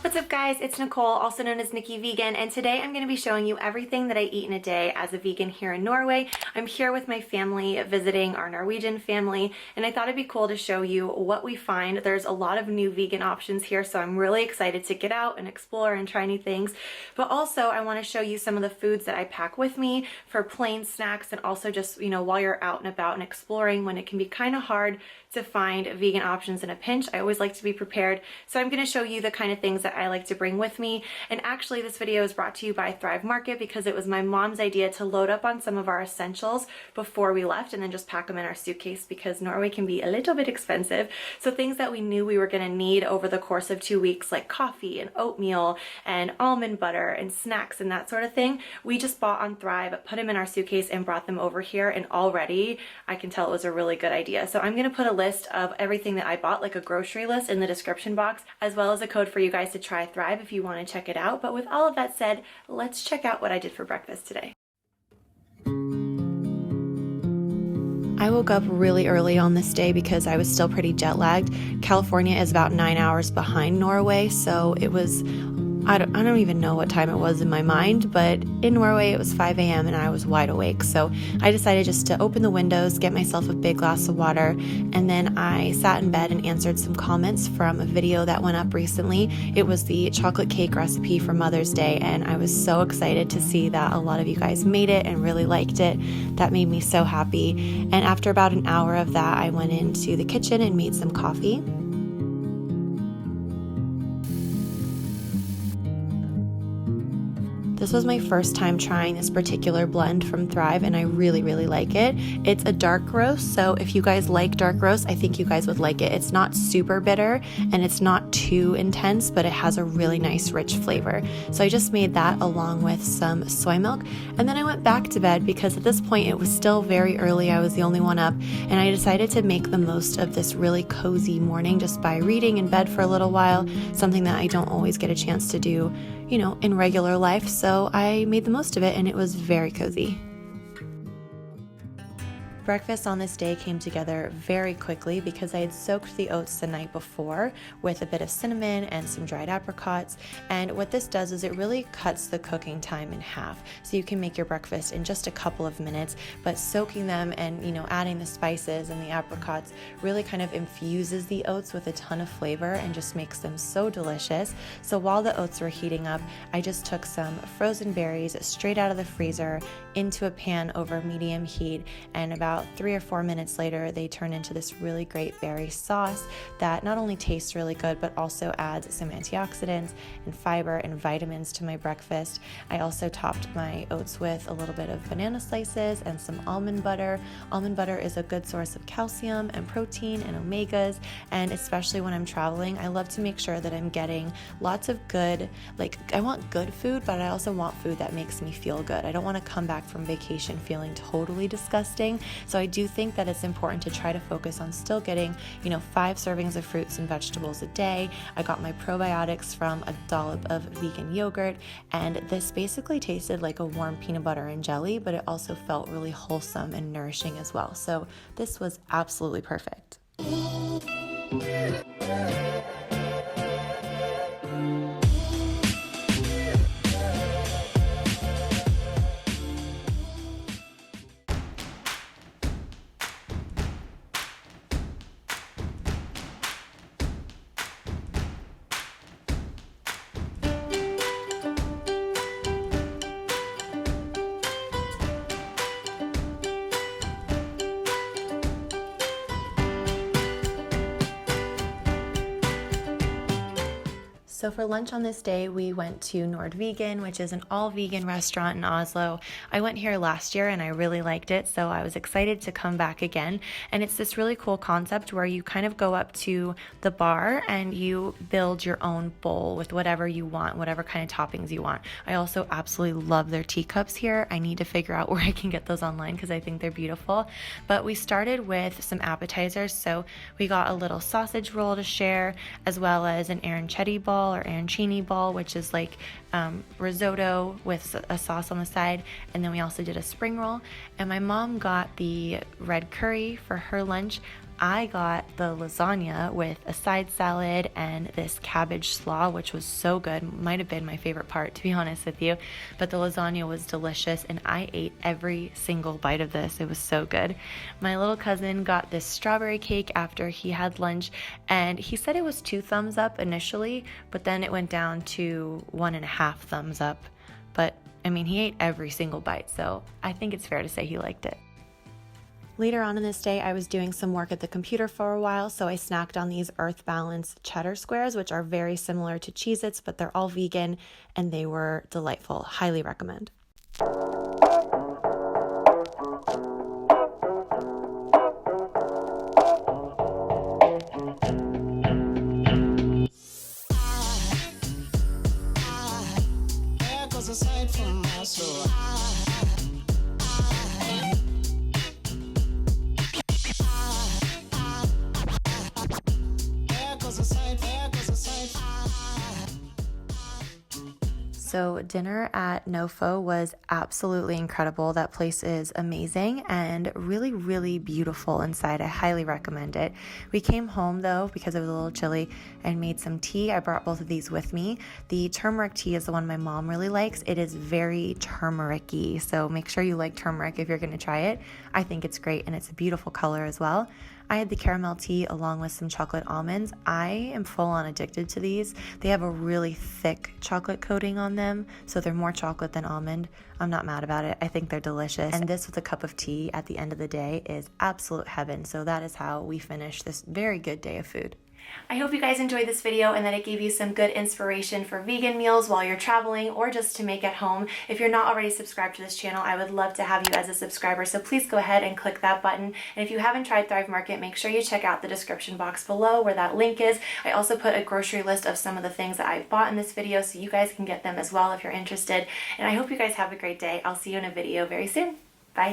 What's up guys, it's Nicole, also known as Nikki Vegan, and today I'm going to be showing you everything that I eat in a day as a vegan here in Norway. I'm here with my family visiting our Norwegian family, and I thought it'd be cool to show you what we find. There's a lot of new vegan options here, so I'm really excited to get out and explore and try new things. But also I want to show you some of the foods that I pack with me for plain snacks, and also just, you know, while you're out and about and exploring when it can be kind of hard to find vegan options in a pinch. I always like to be prepared, so I'm going to show you the kind of things that I like to bring with me. And actually this video is brought to you by Thrive Market because it was my mom's idea to load up on some of our essentials before we left and then just pack them in our suitcase because Norway can be a little bit expensive. So things that we knew we were going to need over the course of 2 weeks, like coffee and oatmeal and almond butter and snacks and that sort of thing, we just bought on Thrive, put them in our suitcase and brought them over here, and already I can tell it was a really good idea. So I'm going to put a list of everything that I bought, like a grocery list, in the description box, as well as a code for you guys to try Thrive if you want to check it out. But with all of that said, let's check out what I did for breakfast today. I woke up really early on this day because I was still pretty jet lagged. California is about 9 hours behind Norway, so it was, I don't even know what time it was in my mind, but in Norway it was 5 a.m. and I was wide awake. So I decided just to open the windows, get myself a big glass of water, and then I sat in bed and answered some comments from a video that went up recently. It was the chocolate cake recipe for Mother's Day, and I was so excited to see that a lot of you guys made it and really liked it. That made me so happy. And after about an hour of that, I went into the kitchen and made some coffee. This was my first time trying this particular blend from Thrive, and I really, really like it. It's a dark roast, so if you guys like dark roast, I think you guys would like it. It's not super bitter and it's not too intense, but it has a really nice rich flavor. So I just made that along with some soy milk, and then I went back to bed because at this point it was still very early. I was the only one up, and I decided to make the most of this really cozy morning just by reading in bed for a little while, something that I don't always get a chance to do, you know, in regular life. So I made the most of it, and it was very cozy. Breakfast on this day came together very quickly because I had soaked the oats the night before with a bit of cinnamon and some dried apricots, and what this does is it really cuts the cooking time in half, so you can make your breakfast in just a couple of minutes. But soaking them and, you know, adding the spices and the apricots really kind of infuses the oats with a ton of flavor and just makes them so delicious. So while the oats were heating up, I just took some frozen berries straight out of the freezer into a pan over medium heat, and about 3 or 4 minutes later they turn into this really great berry sauce that not only tastes really good but also adds some antioxidants and fiber and vitamins to my breakfast. I also topped my oats with a little bit of banana slices and some almond butter. Almond butter is a good source of calcium and protein and omegas, and especially when I'm traveling, I love to make sure that I'm getting lots of good, like, I want good food, but I also want food that makes me feel good. I don't want to come back from vacation feeling totally disgusting. So I do think that it's important to try to focus on still getting, you know, 5 servings of fruits and vegetables a day. I got my probiotics from a dollop of vegan yogurt, and this basically tasted like a warm peanut butter and jelly, but it also felt really wholesome and nourishing as well. So this was absolutely perfect. So for lunch on this day, we went to Nordvegan, which is an all-vegan restaurant in Oslo. I went here last year and I really liked it, so I was excited to come back again. And it's this really cool concept where you kind of go up to the bar and you build your own bowl with whatever you want, whatever kind of toppings you want. I also absolutely love their teacups here. I need to figure out where I can get those online because I think they're beautiful. But we started with some appetizers, so we got a little sausage roll to share, as well as an arancini ball or arancini ball, which is like risotto with a sauce on the side, and then we also did a spring roll. And my mom got the red curry for her lunch. I got the lasagna with a side salad and this cabbage slaw, which was so good. Might have been my favorite part, to be honest with you. But the lasagna was delicious and I ate every single bite of this. It was so good. My little cousin got this strawberry cake after he had lunch, and he said it was 2 thumbs up initially, but then it went down to 1.5 thumbs up. But I mean, he ate every single bite, so I think it's fair to say he liked it. Later on in this day, I was doing some work at the computer for a while, so I snacked on these Earth Balance cheddar squares, which are very similar to Cheez-Its, but they're all vegan, and they were delightful. Highly recommend. So dinner at Nofo was absolutely incredible. That place is amazing and really, really beautiful inside. I highly recommend it. We came home though because it was a little chilly and made some tea. I brought both of these with me. The turmeric tea is the one my mom really likes. It is very turmeric-y, so make sure you like turmeric if you're going to try it. I think it's great and it's a beautiful color as well. I had the caramel tea along with some chocolate almonds. I am full on addicted to these. They have a really thick chocolate coating on them, so they're more chocolate than almond. I'm not mad about it. I think they're delicious. And this with a cup of tea at the end of the day is absolute heaven. So that is how we finish this very good day of food. I hope you guys enjoyed this video and that it gave you some good inspiration for vegan meals while you're traveling or just to make at home. If you're not already subscribed to this channel, I would love to have you as a subscriber, so please go ahead and click that button. And if you haven't tried Thrive Market, make sure you check out the description box below where that link is. I also put a grocery list of some of the things that I bought in this video so you guys can get them as well if you're interested. And I hope you guys have a great day. I'll see you in a video very soon. Bye.